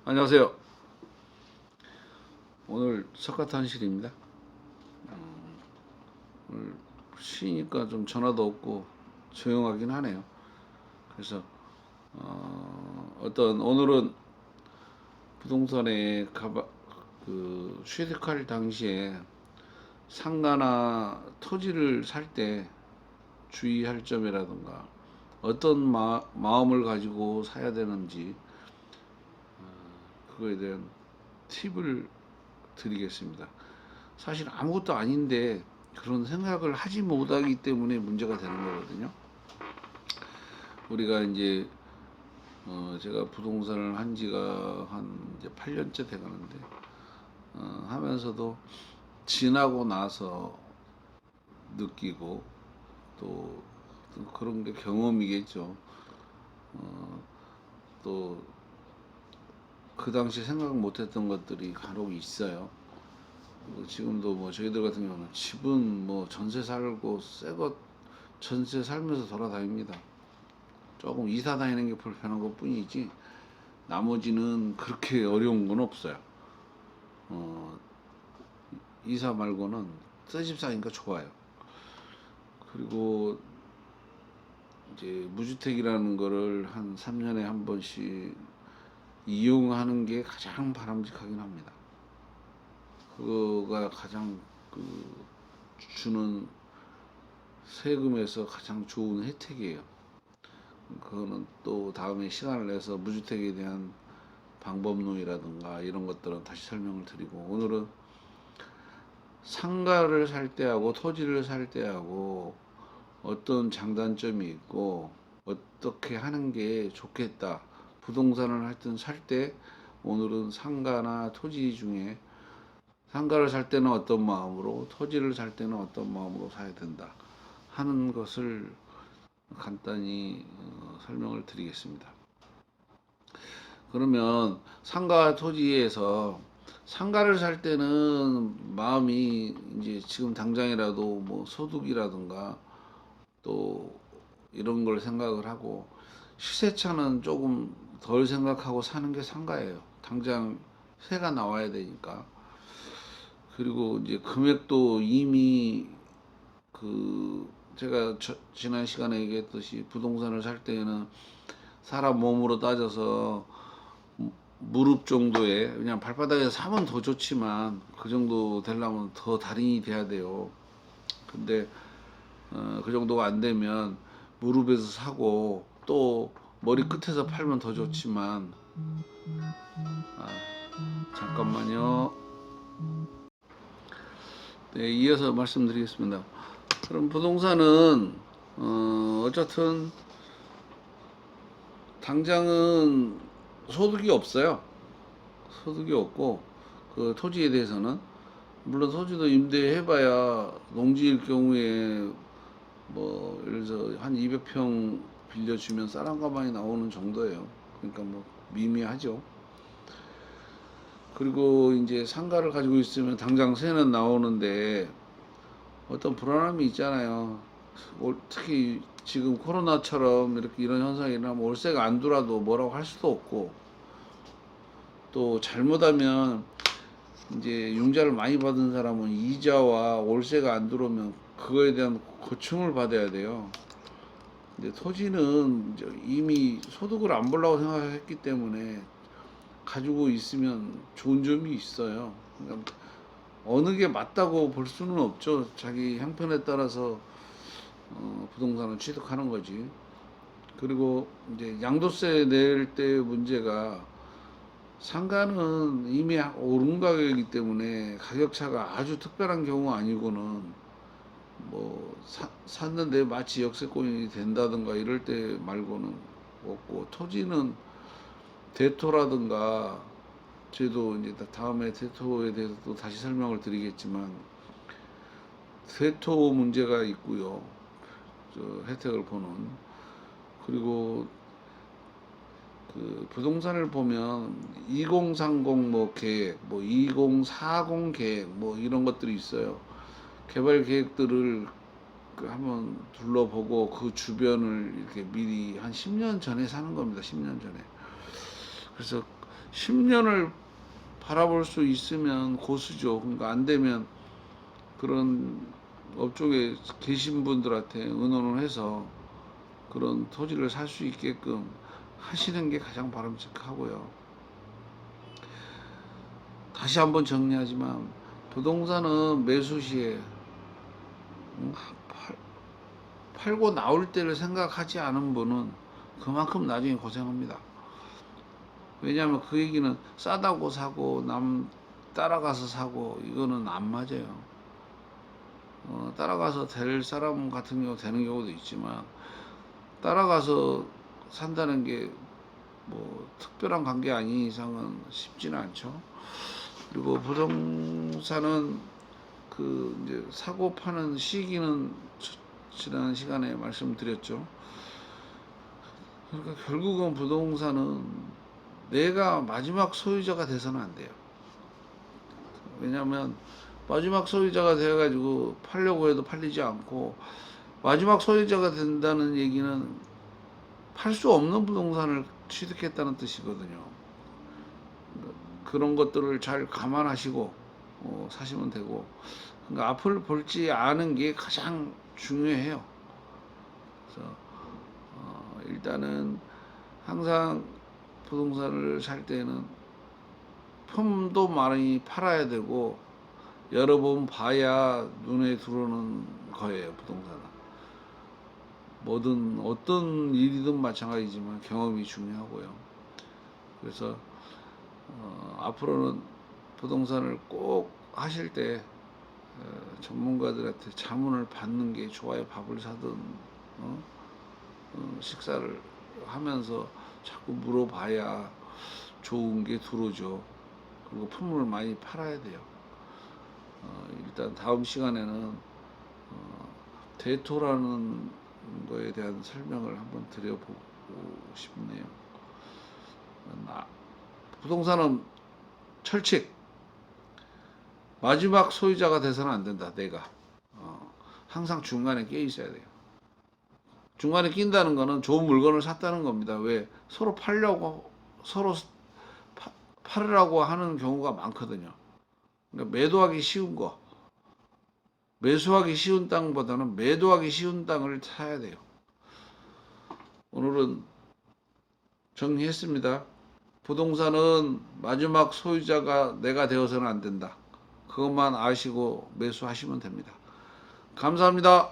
안녕하세요. 오늘 석가탄실입니다. 오늘 쉬니까 좀 전화도 없고 조용하긴 하네요. 그래서 오늘은 부동산에 취득할 당시에 상가나 토지를 살 때 주의할 점이라든가 어떤 마음을 가지고 사야 되는지 그거에 대한 팁을 드리겠습니다. 사실 아무것도 아닌데 그런 생각을 하지 못하기 때문에 문제가 되는 거거든요. 우리가 이제 제가 부동산을 한 지가 이제 8년째 돼 가는데 하면서도 지나고 나서 느끼고 또 그런 게 경험이겠죠. 또 그 당시 생각 못했던 것들이 간혹 있어요. 지금도 뭐 저희들 같은 경우는 집은 뭐 전세 살고 새것 전세 살면서 돌아다닙니다. 조금 이사 다니는 게 불편한 것 뿐이지 나머지는 그렇게 어려운 건 없어요. 어, 이사 말고는 새 집 사니까 좋아요. 그리고 이제 무주택이라는 거를 한 3년에 한 번씩 이용하는 게 가장 바람직하긴 합니다. 그거가 가장 주는 세금에서 가장 좋은 혜택이에요. 그거는 또 다음에 시간을 내서 무주택에 대한 방법론이라든가 이런 것들은 다시 설명을 드리고, 오늘은 상가를 살 때하고 토지를 살 때하고 어떤 장단점이 있고 어떻게 하는 게 좋겠다, 부동산을 하여튼 살 때 오늘은 상가나 토지 중에 상가를 살 때는 어떤 마음으로, 토지를 살 때는 어떤 마음으로 사야 된다 하는 것을 간단히 설명을 드리겠습니다. 그러면 상가 토지에서 상가를 살 때는 마음이 이제 지금 당장이라도 뭐 소득이라든가 또 이런 걸 생각을 하고, 시세차는 조금 덜 생각하고 사는 게 상가예요. 당장 세가 나와야 되니까. 그리고 이제 금액도 이미 제가 지난 시간에 얘기했듯이 부동산을 살 때에는 사람 몸으로 따져서 무릎 정도에, 그냥 발바닥에서 사면 더 좋지만 그 정도 되려면 더 달인이 돼야 돼요. 근데 그 정도가 안 되면 무릎에서 사고 또 머리 끝에서 팔면 더 좋지만, 잠깐만요. 네, 이어서 말씀드리겠습니다. 그럼 부동산은 어쨌든 당장은 소득이 없어요. 소득이 없고, 그 토지에 대해서는 물론 토지도 임대해봐야 농지일 경우에 뭐 예를 들어서 한 200평 빌려주면 쌀 한 가마니 나오는 정도예요. 그러니까 뭐 미미하죠. 그리고 이제 상가를 가지고 있으면 당장 세는 나오는데 어떤 불안함이 있잖아요. 특히 지금 코로나처럼 이렇게 이런 현상이 일어나면 월세가 안 들어와도 뭐라고 할 수도 없고, 또 잘못하면 이제 융자를 많이 받은 사람은 이자와 월세가 안 들어오면 그거에 대한 고충을 받아야 돼요. 근데 토지는 이미 소득을 안 보려고 생각했기 때문에 가지고 있으면 좋은 점이 있어요. 그러니까 어느 게 맞다고 볼 수는 없죠. 자기 형편에 따라서 부동산을 취득하는 거지. 그리고 이제 양도세 낼 때 문제가, 상가는 이미 오른 가격이기 때문에 가격차가 아주 특별한 경우 아니고는 뭐 샀는데 마치 역세권이 된다든가 이럴 때 말고는 없고, 토지는 대토라든가, 저도 이제 다음에 대토에 대해서 또 다시 설명을 드리겠지만 대토 문제가 있고요. 혜택을 보는. 그리고 부동산을 보면 2030 뭐 계획, 뭐 2040 계획, 뭐 이런 것들이 있어요. 개발 계획들을 한번 둘러보고 그 주변을 이렇게 미리 한 10년 전에 사는 겁니다. 10년 전에. 그래서 10년을 바라볼 수 있으면 고수죠. 그러니까 안 되면 그런 업종에 계신 분들한테 의논을 해서 그런 토지를 살 수 있게끔 하시는 게 가장 바람직하고요. 다시 한번 정리하지만 부동산은 매수 시에 팔고 나올 때를 생각하지 않은 분은 그만큼 나중에 고생합니다. 왜냐하면 그 얘기는 싸다고 사고 남 따라가서 사고 이거는 안 맞아요. 따라가서 될 사람 같은 경우 되는 경우도 있지만 따라가서 산다는 게 뭐 특별한 관계 아닌 이상은 쉽지는 않죠. 그리고 부동산은 그 이제 사고 파는 시기는 지난 시간에 말씀드렸죠. 그러니까 결국은 부동산은 내가 마지막 소유자가 돼서는 안 돼요. 왜냐하면 마지막 소유자가 되어가지고 팔려고 해도 팔리지 않고, 마지막 소유자가 된다는 얘기는 팔 수 없는 부동산을 취득했다는 뜻이거든요. 그런 것들을 잘 감안하시고 사시면 되고, 그러니까 앞을 볼지 아는 게 가장 중요해요. 그래서 일단은 항상 부동산을 살 때는 품도 많이 팔아야 되고 여러 번 봐야 눈에 들어오는 거예요. 부동산은 뭐든 어떤 일이든 마찬가지지만 경험이 중요하고요. 그래서 앞으로는 부동산을 꼭 하실 때 전문가들한테 자문을 받는 게 좋아요. 밥을 사든 식사를 하면서 자꾸 물어봐야 좋은 게 들어오죠. 그리고 품을 많이 팔아야 돼요. 일단 다음 시간에는 대토라는 거에 대한 설명을 한번 드려보고 싶네요. 부동산은 철칙, 마지막 소유자가 돼서는 안 된다. 내가 항상 중간에 끼어 있어야 돼요. 중간에 낀다는 거는 좋은 물건을 샀다는 겁니다. 왜? 서로 팔려고, 서로 팔으라고 하는 경우가 많거든요. 그러니까 매도하기 쉬운 거, 매수하기 쉬운 땅보다는 매도하기 쉬운 땅을 사야 돼요. 오늘은 정리했습니다. 부동산은 마지막 소유자가 내가 되어서는 안 된다. 그것만 아시고 매수하시면 됩니다. 감사합니다.